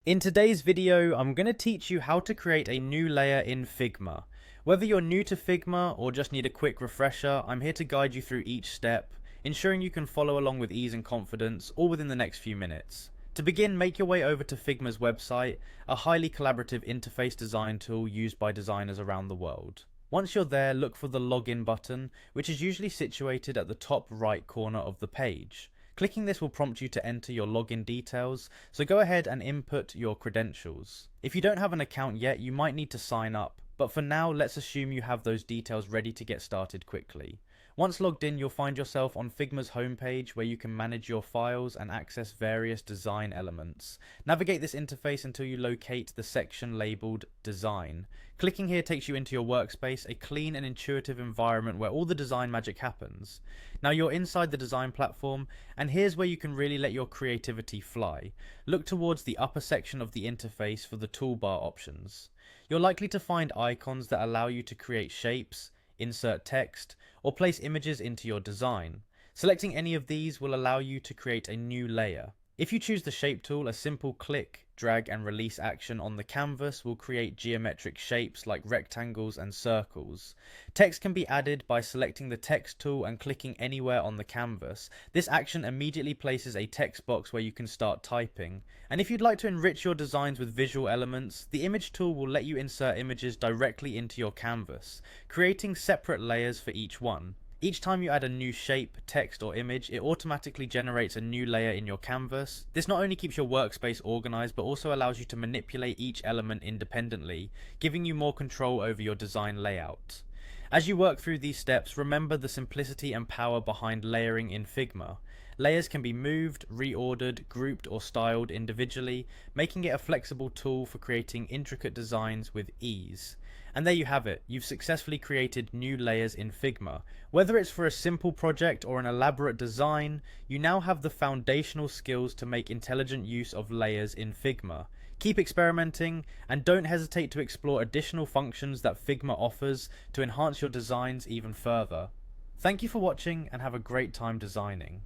In today's video, I'm going to teach you how to create a new layer in Figma. Whether you're new to Figma or just need a quick refresher, I'm here to guide you through each step, ensuring you can follow along with ease and confidence, all within the next few minutes. To begin, make your way over to Figma's website, a highly collaborative interface design tool used by designers around the world. Once you're there, look for the login button, which is usually situated at the top right corner of the page. Clicking this will prompt you to enter your login details, so go ahead and input your credentials. If you don't have an account yet, you might need to sign up, but for now, let's assume you have those details ready to get started quickly. Once logged in, you'll find yourself on Figma's homepage where you can manage your files and access various design elements. Navigate this interface until you locate the section labeled Design. Clicking here takes you into your workspace, a clean and intuitive environment where all the design magic happens. Now you're inside the design platform, and here's where you can really let your creativity fly. Look towards the upper section of the interface for the toolbar options. You're likely to find icons that allow you to create shapes, insert text, or place images into your design. Selecting any of these will allow you to create a new layer. If you choose the shape tool, a simple click, drag and release action on the canvas will create geometric shapes like rectangles and circles. Text can be added by selecting the text tool and clicking anywhere on the canvas. This action immediately places a text box where you can start typing. And if you'd like to enrich your designs with visual elements, the image tool will let you insert images directly into your canvas, creating separate layers for each one. Each time you add a new shape, text or image, it automatically generates a new layer in your canvas. This not only keeps your workspace organized, but also allows you to manipulate each element independently, giving you more control over your design layout. As you work through these steps, remember the simplicity and power behind layering in Figma. Layers can be moved, reordered, grouped or styled individually, making it a flexible tool for creating intricate designs with ease. And there you have it, you've successfully created new layers in Figma. Whether it's for a simple project or an elaborate design, you now have the foundational skills to make intelligent use of layers in Figma. Keep experimenting, and don't hesitate to explore additional functions that Figma offers to enhance your designs even further. Thank you for watching, and have a great time designing.